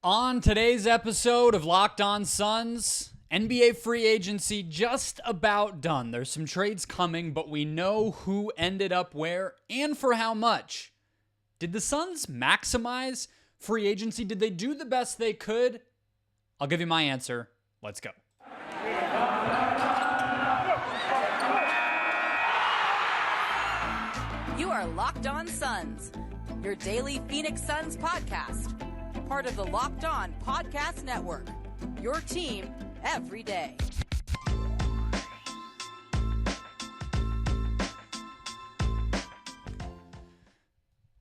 On today's episode of Locked On Suns, NBA free agency just about done. There's some trades coming, but we know who ended up where and for how much. Did the Suns maximize free agency? Did they do the best they could? I'll give you my answer. Let's go. You are Locked On Suns, your daily Phoenix Suns podcast. Part of the Locked On Podcast Network, your team every day.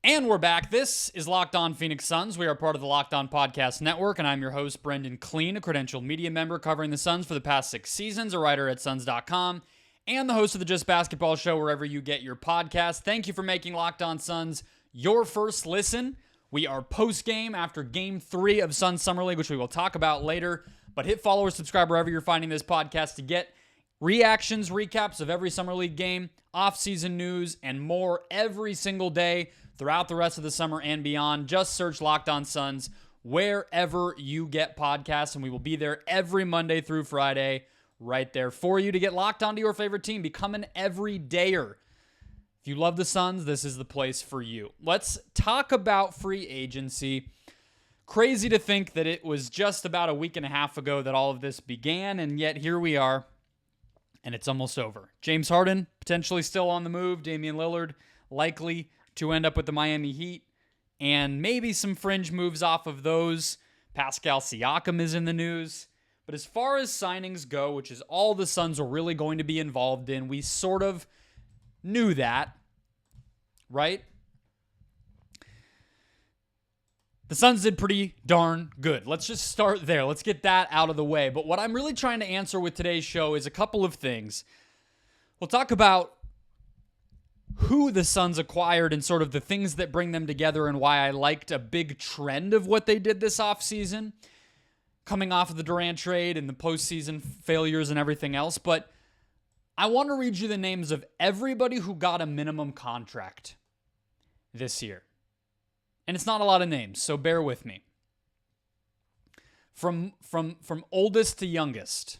And we're back. This is Locked On Phoenix Suns. We are part of the Locked On Podcast Network, and I'm your host, Brendon Kleen, a credentialed media member covering the Suns for the past 6 seasons, a writer at Suns.com, and the host of the Just Basketball Show wherever you get your podcast. Thank you for making Locked On Suns your first listen. We are post-game after Game 3 of Suns Summer League, which we will talk about later. But hit follow or subscribe wherever you're finding this podcast to get reactions, recaps of every Summer League game, off-season news, and more every single day throughout the rest of the summer and beyond. Just search Locked On Suns wherever you get podcasts, and we will be there every Monday through Friday right there for you to get locked onto your favorite team. Become an everydayer. If you love the Suns, this is the place for you. Let's talk about free agency. Crazy to think that it was just about a week and a half ago that all of this began, and yet here we are, and it's almost over. James Harden potentially still on the move. Damian Lillard likely to end up with the Miami Heat, and maybe some fringe moves off of those. Pascal Siakam is in the news. But as far as signings go, which is all the Suns are really going to be involved in, we sort of knew that, right? The Suns did pretty darn good. Let's just start there. Let's get that out of the way. But what I'm really trying to answer with today's show is a couple of things. We'll talk about who the Suns acquired and sort of the things that bring them together and why I liked a big trend of what they did this offseason, coming off of the Durant trade and the postseason failures and everything else. But I want to read you the names of everybody who got a minimum contract this year. And it's not a lot of names, so bear with me. From oldest to youngest.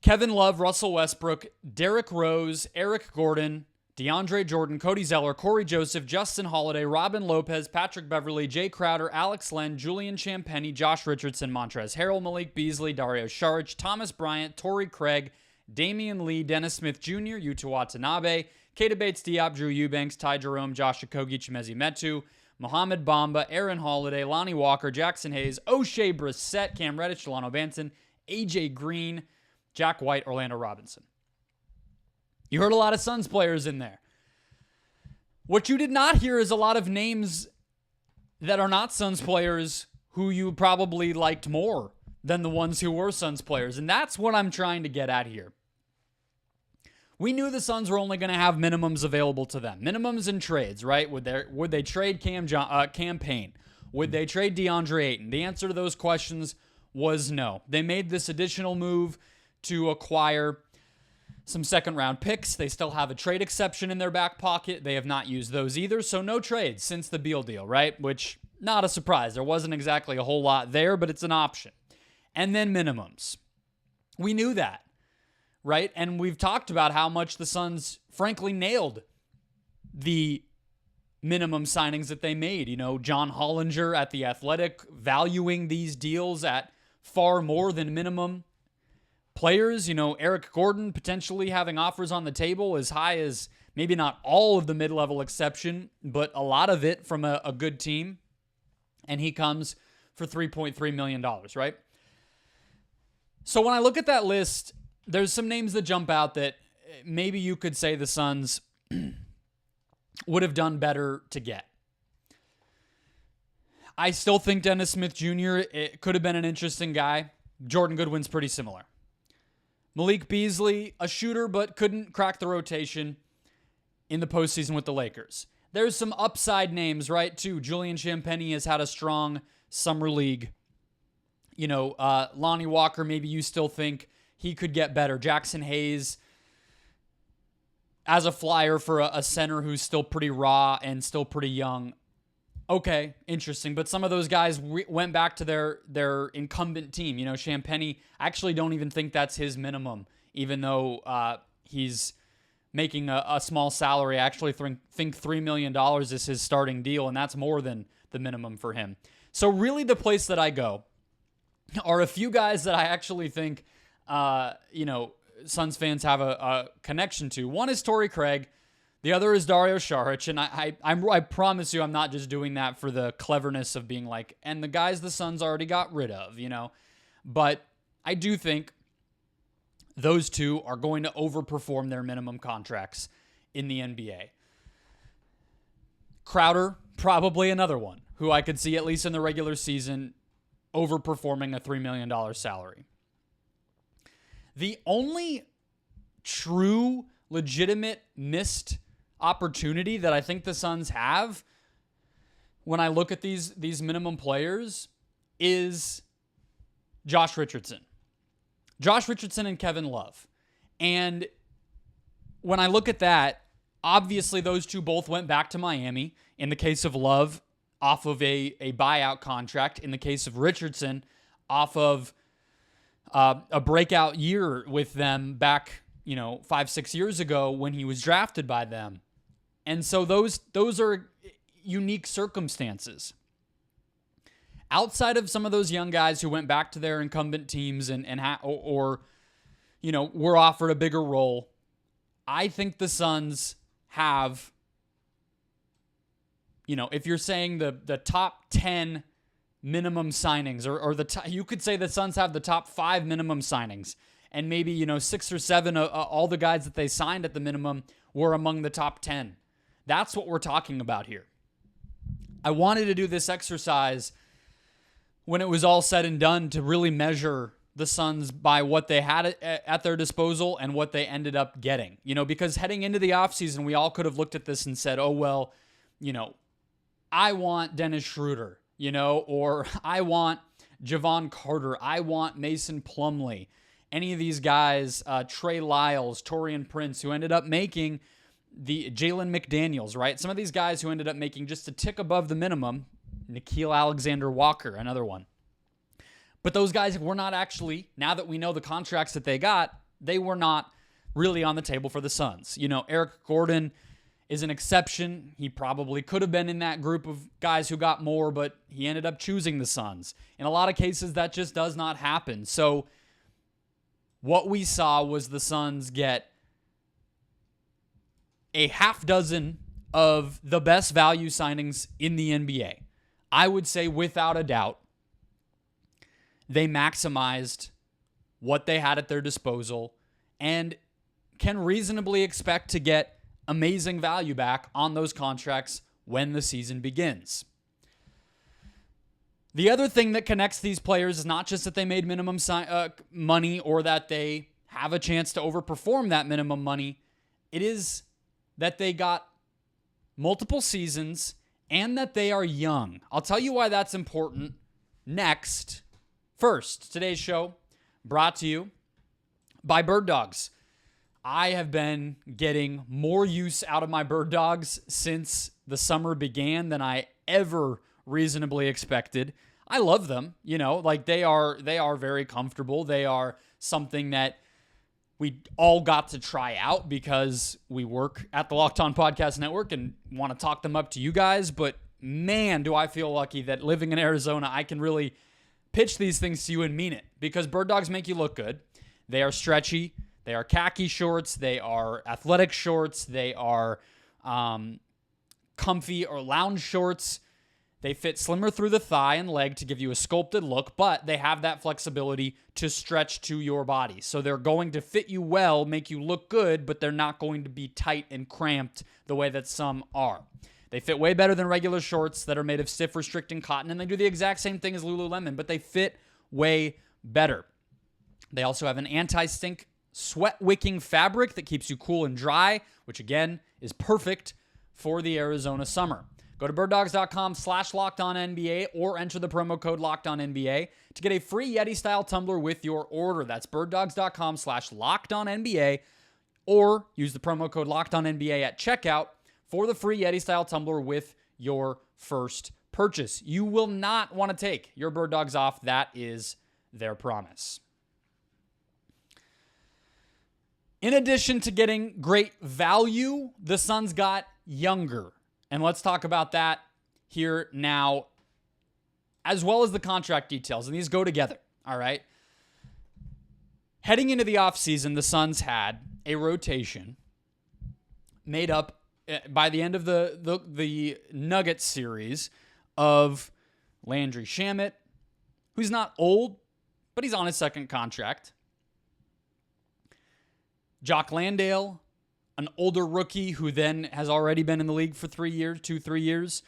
Kevin Love, Russell Westbrook, Derrick Rose, Eric Gordon, DeAndre Jordan, Cody Zeller, Corey Joseph, Justin Holiday, Robin Lopez, Patrick Beverley, Jay Crowder, Alex Len, Julian Champagnie, Josh Richardson, Montrezl Harrell, Malik Beasley, Dario Saric, Thomas Bryant, Torrey Craig, Damian Lee, Dennis Smith Jr., Yuta Watanabe, Keita Bates-Diop, Drew Eubanks, Ty Jerome, Josh Okogie, Chimezi Metu, Mohamed Bamba, Aaron Holiday, Lonnie Walker, Jackson Hayes, O'Shea Brissett, Cam Reddish, Delano Banton, AJ Green, Jack White, Orlando Robinson. You heard a lot of Suns players in there. What you did not hear is a lot of names that are not Suns players who you probably liked more than the ones who were Suns players. And that's what I'm trying to get at here. We knew the Suns were only going to have minimums available to them. Minimums and trades, right? Would they trade Cam Payne? Would they trade DeAndre Ayton? The answer to those questions was no. They made this additional move to acquire some second-round picks. They still have a trade exception in their back pocket. They have not used those either, so no trades since the Beal deal, right? Which, not a surprise. There wasn't exactly a whole lot there, but it's an option. And then minimums. We knew that, right? And we've talked about how much the Suns, frankly, nailed the minimum signings that they made. You know, John Hollinger at The Athletic valuing these deals at far more than minimum. Players, you know, Eric Gordon potentially having offers on the table as high as maybe not all of the mid-level exception, but a lot of it from a good team. And he comes for $3.3 million, right? So when I look at that list, there's some names that jump out that maybe you could say the Suns would have done better to get. I still think Dennis Smith Jr. It could have been an interesting guy. Jordan Goodwin's pretty similar. Malik Beasley, a shooter, but couldn't crack the rotation in the postseason with the Lakers. There's some upside names, right, too. Julian Champagnie has had a strong summer league. You know, Lonnie Walker, maybe you still think he could get better. Jackson Hayes, as a flyer for a center who's still pretty raw and still pretty young, Okay, interesting. But some of those guys went back to their incumbent team. Champagnie, I actually don't even think that's his minimum, even though he's making a small salary. I actually think $3 million is his starting deal, and that's more than the minimum for him. So really the place that I go are a few guys that I actually think, Suns fans have a connection to. One is Torrey Craig. The other is Dario Saric. And I promise you I'm not just doing that for the cleverness of being like, and the guys the Suns already got rid of, But I do think those two are going to overperform their minimum contracts in the NBA. Crowder, probably another one, who I could see, at least in the regular season, overperforming a $3 million salary. The only true, legitimate missed opportunity that I think the Suns have when I look at these minimum players is Josh Richardson. Josh Richardson and Kevin Love. And when I look at that, obviously those two both went back to Miami. In the case of Love, off of a buyout contract. In the case of Richardson, off of a breakout year with them back, 5-6 years ago when he was drafted by them. And so those are unique circumstances. Outside of some of those young guys who went back to their incumbent teams or were offered a bigger role, I think the Suns have, if you're saying the top 10 minimum signings, or you could say the Suns have the top 5 minimum signings, and maybe 6 or 7 all the guys that they signed at the minimum were among the top 10. That's what we're talking about here. I wanted to do this exercise when it was all said and done to really measure the Suns by what they had at their disposal and what they ended up getting. Because heading into the offseason, we all could have looked at this and said, oh, well, I want Dennis Schroeder, or I want Javon Carter. I want Mason Plumlee. Any of these guys, Trey Lyles, Taurean Prince, who ended up making the Jalen McDaniels, right? Some of these guys who ended up making just a tick above the minimum. Nickeil Alexander-Walker, another one. But those guys were not actually, now that we know the contracts that they got, they were not really on the table for the Suns. Eric Gordon is an exception. He probably could have been in that group of guys who got more, but he ended up choosing the Suns. In a lot of cases, that just does not happen. So what we saw was the Suns get a half dozen of the best value signings in the NBA. I would say without a doubt, they maximized what they had at their disposal and can reasonably expect to get amazing value back on those contracts when the season begins. The other thing that connects these players is not just that they made minimum money or that they have a chance to overperform that minimum money. It is that they got multiple seasons and that they are young. I'll tell you why that's important next. First, today's show brought to you by Bird Dogs. I have been getting more use out of my Bird Dogs since the summer began than I ever reasonably expected. I love them, they are very comfortable. They are something that we all got to try out because we work at the Locked On Podcast Network and want to talk them up to you guys. But man, do I feel lucky that living in Arizona, I can really pitch these things to you and mean it, because Bird Dogs make you look good. They are stretchy. They are khaki shorts. They are athletic shorts. They are comfy or lounge shorts. They fit slimmer through the thigh and leg to give you a sculpted look, but they have that flexibility to stretch to your body. So they're going to fit you well, make you look good, but they're not going to be tight and cramped the way that some are. They fit way better than regular shorts that are made of stiff, restricting cotton, and they do the exact same thing as Lululemon, but they fit way better. They also have an anti-stink, sweat-wicking fabric that keeps you cool and dry, which again is perfect for the Arizona summer. Go to birddogs.com/LockedOnNBA or enter the promo code LockedOnNBA to get a free Yeti-style tumbler with your order. That's birddogs.com/LockedOnNBA or use the promo code LockedOnNBA at checkout for the free Yeti-style tumbler with your first purchase. You will not want to take your bird dogs off. That is their promise. In addition to getting great value, the Suns got younger. And let's talk about that here now, as well as the contract details. And these go together, all right? Heading into the offseason, the Suns had a rotation made up by the end of the Nuggets series of Landry Shamet, who's not old, but he's on his second contract. Jock Landale, an older rookie who then has already been in the league for 3 years.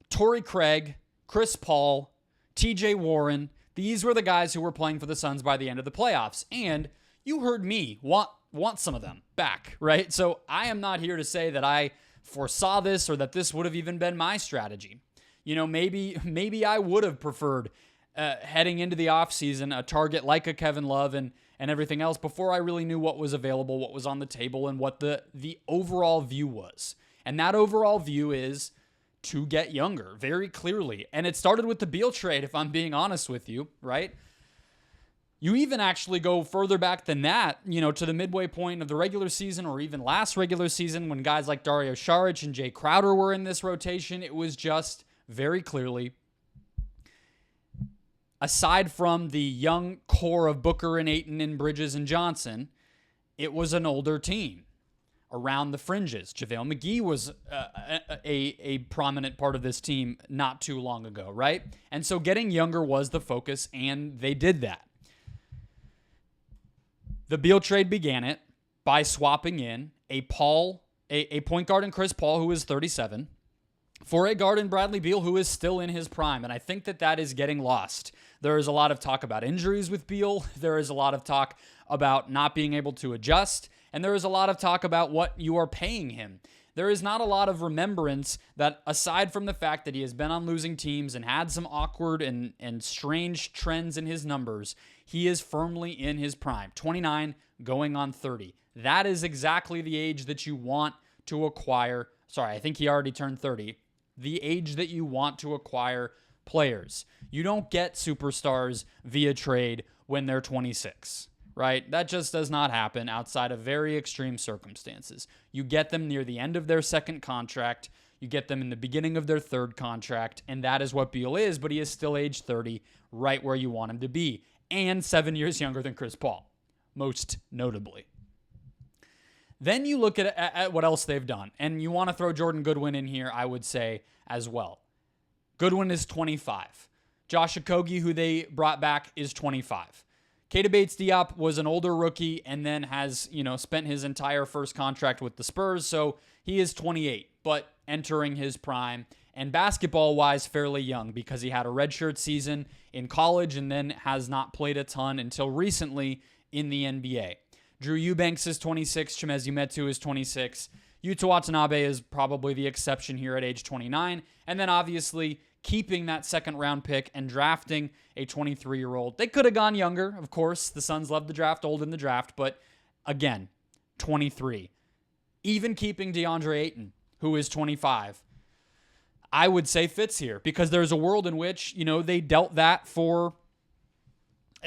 Torrey Craig, Chris Paul, TJ Warren. These were the guys who were playing for the Suns by the end of the playoffs. And you heard me want some of them back, right? So I am not here to say that I foresaw this or that this would have even been my strategy. You know, maybe I would have preferred heading into the offseason a target like a Kevin Love and everything else before I really knew what was available, what was on the table, and what the overall view was. And that overall view is to get younger, very clearly. And it started with the Beal trade, if I'm being honest with you, right? You even actually go further back than that, you know, to the midway point of the regular season or even last regular season when guys like Dario Saric and Jay Crowder were in this rotation. It was just very clearly, aside from the young core of Booker and Ayton and Bridges and Johnson, it was an older team around the fringes. JaVale McGee was a prominent part of this team not too long ago, right? And so getting younger was the focus, and they did that. The Beal trade began it by swapping in a point guard in Chris Paul, who is 37, for a guard in Bradley Beal, who is still in his prime. And I think that is getting lost. There is a lot of talk about injuries with Beal. There is a lot of talk about not being able to adjust. And there is a lot of talk about what you are paying him. There is not a lot of remembrance that, aside from the fact that he has been on losing teams and had some awkward and strange trends in his numbers, he is firmly in his prime, 29 going on 30. That is exactly the age that you want to acquire. Sorry, I think he already turned 30. The age that you want to acquire players. You don't get superstars via trade when they're 26. Right? That just does not happen outside of very extreme circumstances. You get them near the end of their second contract. You get them in the beginning of their third contract, and that is what Beal is, but he is still age 30, right where you want him to be, and 7 years younger than Chris Paul, most notably. Then you look at what else they've done, and you want to throw Jordan Goodwin in here, I would say, as well. Goodwin is 25. Josh Okogie, who they brought back, is 25. Keita Bates-Diop was an older rookie and then has, spent his entire first contract with the Spurs, so he is 28, but entering his prime, and basketball-wise, fairly young because he had a redshirt season in college and then has not played a ton until recently in the NBA. Drew Eubanks is 26, Chimezie Metu is 26. Yuta Watanabe is probably the exception here at age 29, and then obviously keeping that second-round pick and drafting a 23-year-old. They could have gone younger, of course. The Suns love to draft old in the draft, but again, 23. Even keeping DeAndre Ayton, who is 25, I would say fits here because there's a world in which, they dealt that for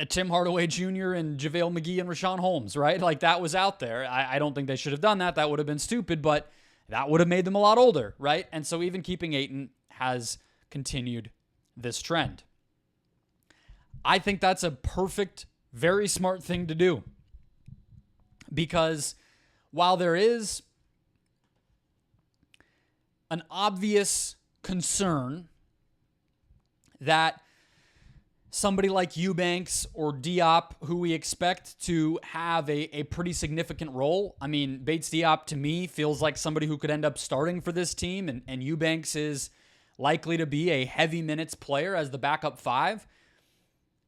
Tim Hardaway Jr. and JaVale McGee and Rashawn Holmes, right? Like that was out there. I don't think they should have done that. That would have been stupid, but that would have made them a lot older, right? And so even keeping Ayton has continued this trend. I think that's a perfect, very smart thing to do because while there is an obvious concern that somebody like Eubanks or Diop, who we expect to have a pretty significant role. I mean, Bates-Diop to me feels like somebody who could end up starting for this team, and Eubanks is likely to be a heavy minutes player as the backup 5.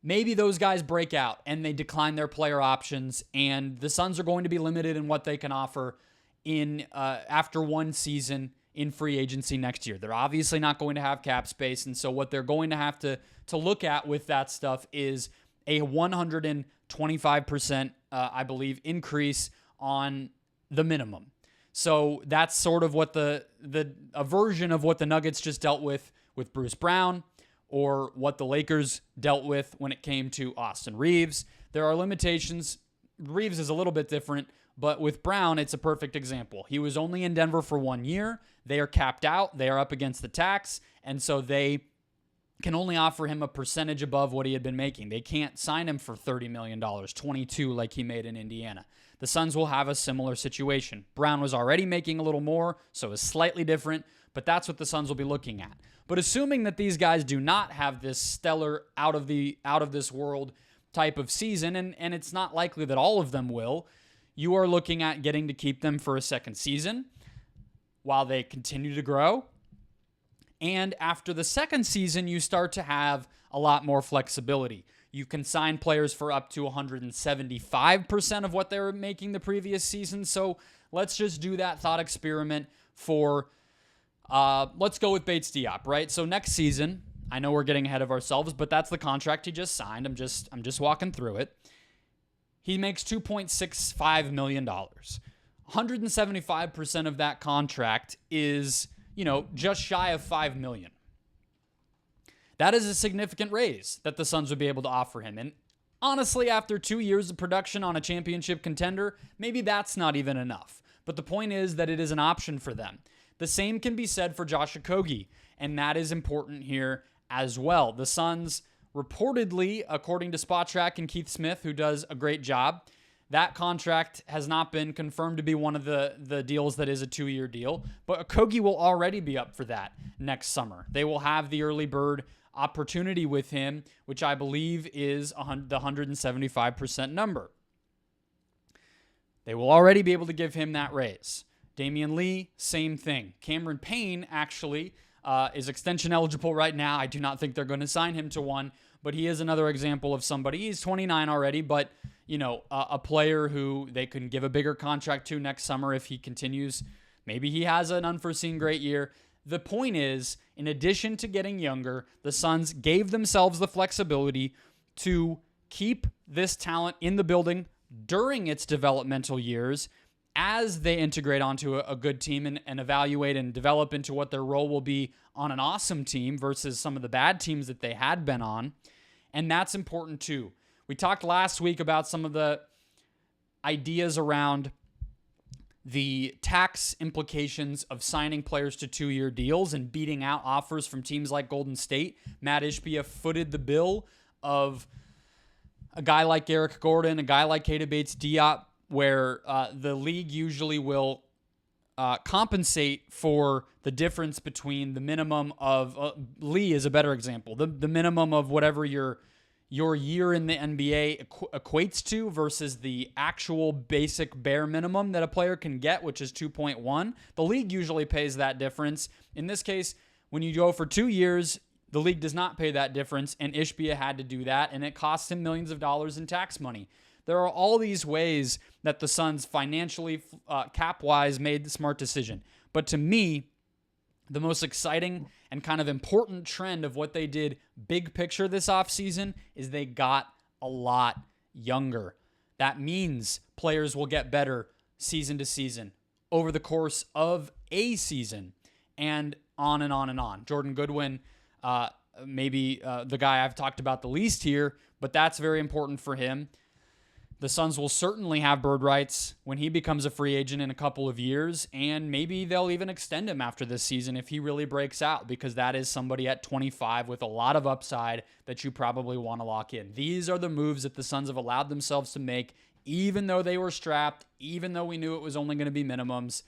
Maybe those guys break out and they decline their player options, and the Suns are going to be limited in what they can offer in after one season in free agency next year. They're obviously not going to have cap space, and so what they're going to have to look at with that stuff is a 125%, I believe, increase on the minimum. So that's sort of what a version of what the Nuggets just dealt with with Bruce Brown or what the Lakers dealt with when it came to Austin Reeves. There are limitations. Reeves is a little bit different, but with Brown, it's a perfect example. He was only in Denver for 1 year. They are capped out. They are up against the tax, and so they can only offer him a percentage above what he had been making. They can't sign him for $30 million, $22 like he made in Indiana. The Suns will have a similar situation. Brown was already making a little more, so it's slightly different, but that's what the Suns will be looking at. But assuming that these guys do not have this stellar out of this world type of season, and it's not likely that all of them will, you are looking at getting to keep them for a second season while they continue to grow. And after the second season, you start to have a lot more flexibility. You can sign players for up to 175% of what they were making the previous season. So let's just do that thought experiment for, let's go with Bates-Diop, right? So next season, I know we're getting ahead of ourselves, but that's the contract he just signed. I'm just walking through it. He makes $2.65 million. 175% of that contract is, just shy of $5 million. That is a significant raise that the Suns would be able to offer him. And honestly, after 2 years of production on a championship contender, maybe that's not even enough. But the point is that it is an option for them. The same can be said for Josh Okogie, and that is important here as well. The Suns reportedly, according to SpotTrack and Keith Smith, who does a great job, that contract has not been confirmed to be one of the deals that is a 2-year deal, but Okogie will already be up for that next summer. They will have the early bird opportunity with him, which I believe is the 175% number. They will already be able to give him that raise. Damian Lee, same thing. Cameron Payne actually is extension eligible right now. I do not think they're going to sign him to one, but he is another example of somebody. He's 29 already, but a player who they can give a bigger contract to next summer if he continues. Maybe he has an unforeseen great year. The point is, in addition to getting younger, the Suns gave themselves the flexibility to keep this talent in the building during its developmental years as they integrate onto a good team and evaluate and develop into what their role will be on an awesome team versus some of the bad teams that they had been on. And that's important too. We talked last week about some of the ideas around the tax implications of signing players to 2-year deals and beating out offers from teams like Golden State. Matt Ishbia footed the bill of a guy like Eric Gordon, a guy like Keita Bates-Diop, where the league usually will compensate for the difference between the minimum of Lee is a better example. The minimum of whatever your year in the NBA equates to versus the actual basic bare minimum that a player can get, which is 2.1. The league usually pays that difference. In this case, when you go for 2 years, the league does not pay that difference, and Ishbia had to do that, and it cost him millions of dollars in tax money. There are all these ways that the Suns financially, cap-wise, made the smart decision. But to me, the most exciting and kind of important trend of what they did big picture this offseason is they got a lot younger. That means players will get better season to season over the course of a season and on and on and on. Jordan Goodwin, maybe the guy I've talked about the least here, but that's very important for him. The Suns will certainly have bird rights when he becomes a free agent in a couple of years, and maybe they'll even extend him after this season if he really breaks out, because that is somebody at 25 with a lot of upside that you probably want to lock in. These are the moves that the Suns have allowed themselves to make, even though they were strapped, even though we knew it was only going to be minimums.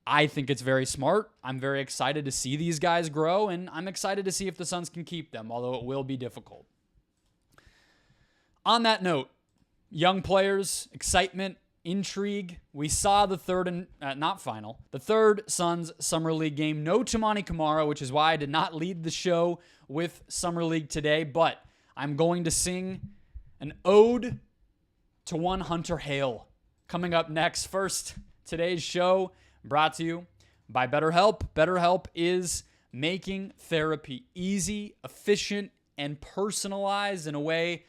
I think it's very smart. I'm very excited to see these guys grow, and I'm excited to see if the Suns can keep them, although it will be difficult. On that note, young players, excitement, intrigue. We saw the third Suns Summer League game. No Toumani Camara, which is why I did not lead the show with Summer League today, but I'm going to sing an ode to one Hunter Hale. Coming up next, first, today's show brought to you by BetterHelp. BetterHelp is making therapy easy, efficient, and personalized in a way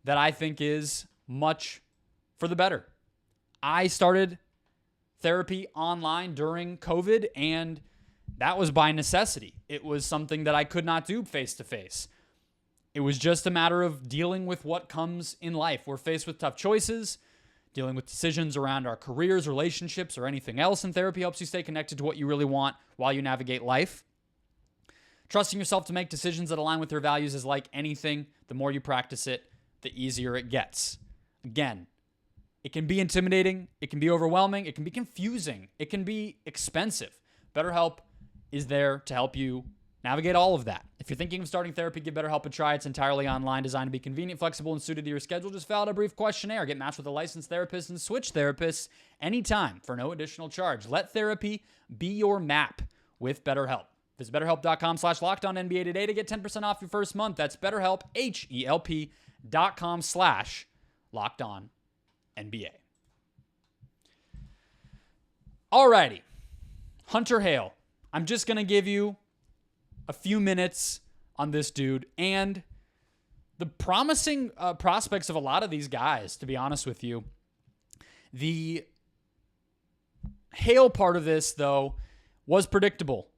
that I think is much for the better. I started therapy online during COVID, and that was by necessity. It was something that I could not do face to face. It was just a matter of dealing with what comes in life. We're faced with tough choices, dealing with decisions around our careers, relationships, or anything else, and therapy helps you stay connected to what you really want while you navigate life. Trusting yourself to make decisions that align with your values is like anything. The more you practice it, the easier it gets. Again, it can be intimidating, it can be overwhelming, it can be confusing, it can be expensive. BetterHelp is there to help you navigate all of that. If you're thinking of starting therapy, give BetterHelp a try. It's entirely online, designed to be convenient, flexible, and suited to your schedule. Just fill out a brief questionnaire, get matched with a licensed therapist, and switch therapists anytime for no additional charge. Let therapy be your map with BetterHelp. Visit BetterHelp.com/LockedOnNBA today to get 10% off your first month. That's BetterHelp, HELP.com/LockedOnNBA. Alrighty. Hunter Hale. I'm just going to give you a few minutes on this dude and the promising prospects of a lot of these guys, to be honest with you. The Hale part of this, though, was predictable.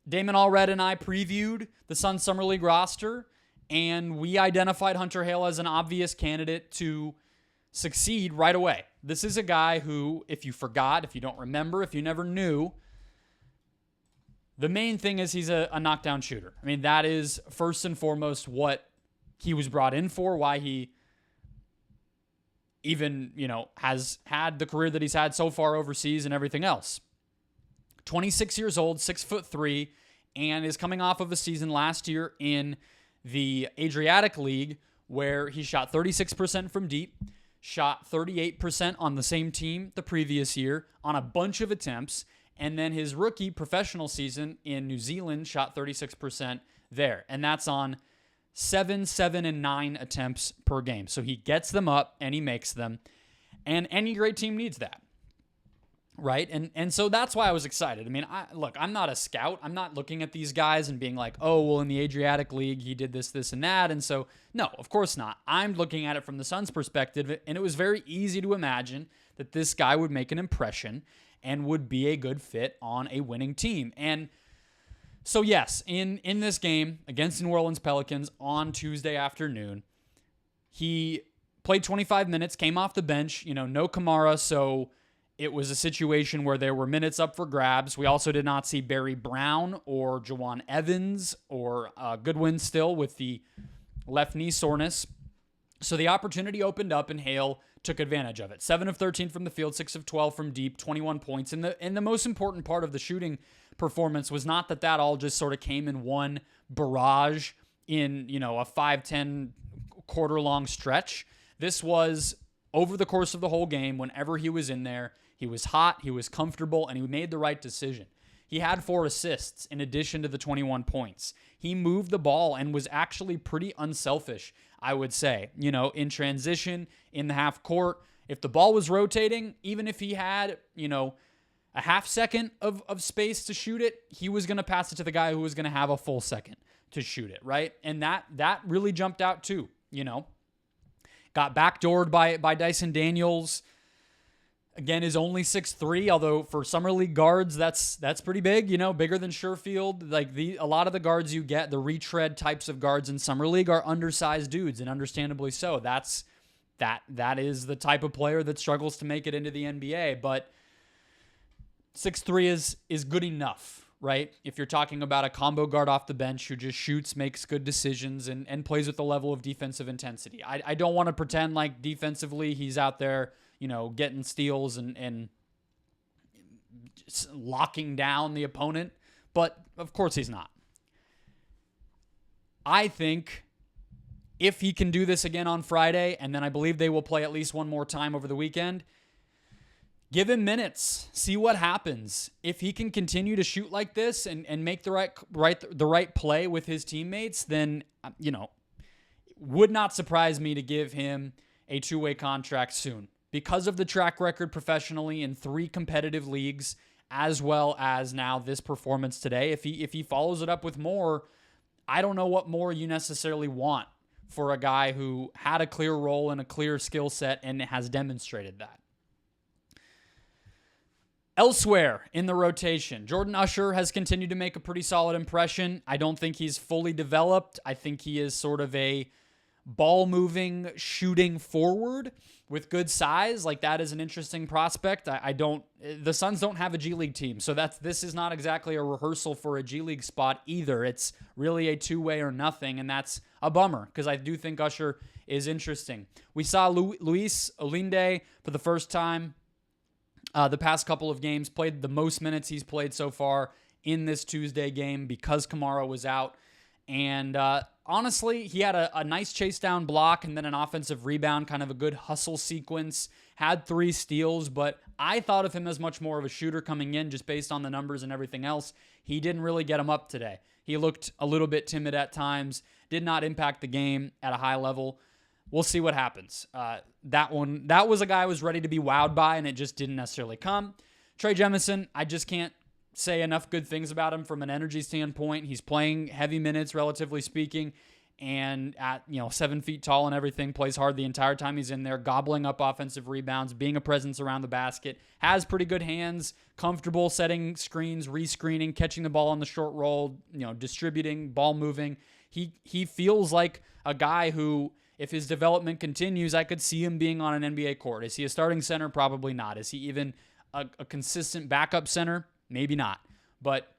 Damon Allred and I previewed the Suns Summer League roster, and we identified Hunter Hale as an obvious candidate to succeed right away. This is a guy who, if you forgot, if you don't remember, if you never knew, the main thing is he's a knockdown shooter. I mean, that is first and foremost what he was brought in for, why he even, has had the career that he's had so far overseas and everything else. 26 years old, 6'3", and is coming off of a season last year in the Adriatic League where he shot 36% from deep, shot 38% on the same team the previous year on a bunch of attempts, and then his rookie professional season in New Zealand shot 36% there. And that's on 7, 7, and 9 attempts per game. So he gets them up and he makes them. And any great team needs that. Right? And so that's why I was excited. I mean, I'm not a scout. I'm not looking at these guys and being like, oh, well, in the Adriatic League, he did this, this, and that. And so, no, of course not. I'm looking at it from the Suns' perspective, and it was very easy to imagine that this guy would make an impression and would be a good fit on a winning team. And so, yes, in this game against the New Orleans Pelicans on Tuesday afternoon, he played 25 minutes, came off the bench, no Kamara, so it was a situation where there were minutes up for grabs. We also did not see Barry Brown or Jawan Evans or Goodwin still with the left knee soreness. So the opportunity opened up and Hale took advantage of it. 7 of 13 from the field, 6 of 12 from deep, 21 points. And the most important part of the shooting performance was not that all just sort of came in one barrage in, a 5-10 quarter-long stretch. This was over the course of the whole game. Whenever he was in there, he was hot, he was comfortable, and he made the right decision. He had 4 assists in addition to the 21 points. He moved the ball and was actually pretty unselfish, I would say. In transition, in the half court, if the ball was rotating, even if he had, a half second of space to shoot it, he was going to pass it to the guy who was going to have a full second to shoot it, right? And that really jumped out too, Got backdoored by Dyson Daniels. Again, is only 6'3", although for Summer League guards, that's pretty big, bigger than Sherfield. Like a lot of the guards you get, the retread types of guards in Summer League are undersized dudes, and understandably so. That is the type of player that struggles to make it into the NBA, but 6'3" is good enough, right? If you're talking about a combo guard off the bench who just shoots, makes good decisions, and plays with a level of defensive intensity. I don't want to pretend like defensively he's out there, getting steals and just locking down the opponent. But of course he's not. I think if he can do this again on Friday, and then I believe they will play at least one more time over the weekend, give him minutes. See what happens. If he can continue to shoot like this and make the right play with his teammates, then, would not surprise me to give him a 2-way contract soon. Because of the track record professionally in 3 competitive leagues, as well as now this performance today, if he follows it up with more, I don't know what more you necessarily want for a guy who had a clear role and a clear skill set and has demonstrated that. Elsewhere in the rotation, Jordan Usher has continued to make a pretty solid impression. I don't think he's fully developed. I think he is sort of a ball-moving, shooting forward with good size. Like, that is an interesting prospect. The Suns don't have a G League team, so this is not exactly a rehearsal for a G League spot either. It's really a two-way or nothing, and that's a bummer because I do think Usher is interesting. We saw Luis Olinde for the first time the past couple of games, played the most minutes he's played so far in this Tuesday game because Kamara was out. And honestly, he had a nice chase down block and then an offensive rebound, kind of a good hustle sequence, had 3 steals, but I thought of him as much more of a shooter coming in just based on the numbers and everything else. He didn't really get him up today. He looked a little bit timid at times, did not impact the game at a high level. We'll see what happens. That was a guy I was ready to be wowed by, and it just didn't necessarily come. Trey Jemison, I just can't say enough good things about him from an energy standpoint. He's playing heavy minutes, relatively speaking, and at 7 feet tall and everything, plays hard the entire time he's in there, gobbling up offensive rebounds, being a presence around the basket, has pretty good hands, comfortable setting screens, rescreening, catching the ball on the short roll, distributing, ball moving. He feels like a guy who, if his development continues, I could see him being on an NBA court. Is he a starting center? Probably not. Is he even a consistent backup center? Maybe not. But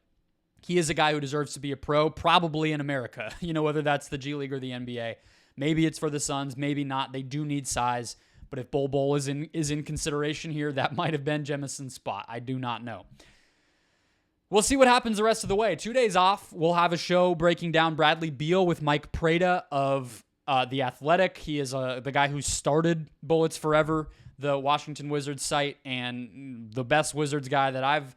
he is a guy who deserves to be a pro, probably in America, whether that's the G League or the NBA. Maybe it's for the Suns, maybe not. They do need size. But if Bol is in consideration here, that might have been Jemison's spot. I do not know. We'll see what happens the rest of the way. 2 days off, we'll have a show breaking down Bradley Beal with Mike Prada of The Athletic. He is the guy who started Bullets Forever, the Washington Wizards site, and the best Wizards guy that I've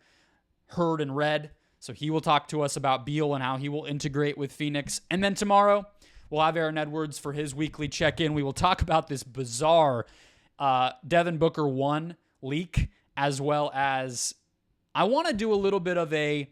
heard and read. So he will talk to us about Beal and how he will integrate with Phoenix. And then tomorrow, we'll have Aaron Edwards for his weekly check-in. We will talk about this bizarre Devin Booker 1 leak, as well as I want to do a little bit of a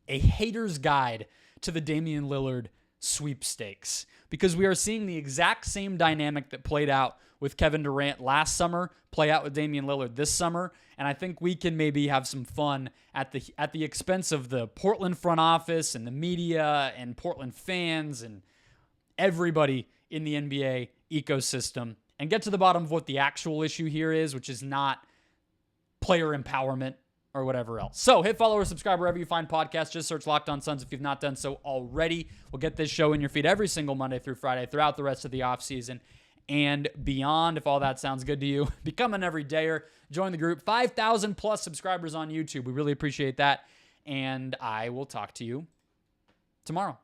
hater's guide to the Damian Lillard sweepstakes, because we are seeing the exact same dynamic that played out with Kevin Durant last summer play out with Damian Lillard this summer, and I think we can maybe have some fun at the expense of the Portland front office and the media and Portland fans and everybody in the NBA ecosystem, and get to the bottom of what the actual issue here is, which is not player empowerment or whatever else. So hit follow or subscribe wherever you find podcasts. Just search Locked On Suns if you've not done so already. We'll get this show in your feed every single Monday through Friday throughout the rest of the offseason and beyond. If all that sounds good to you, become an everydayer. Join the group. 5,000 plus subscribers on YouTube. We really appreciate that. And I will talk to you tomorrow.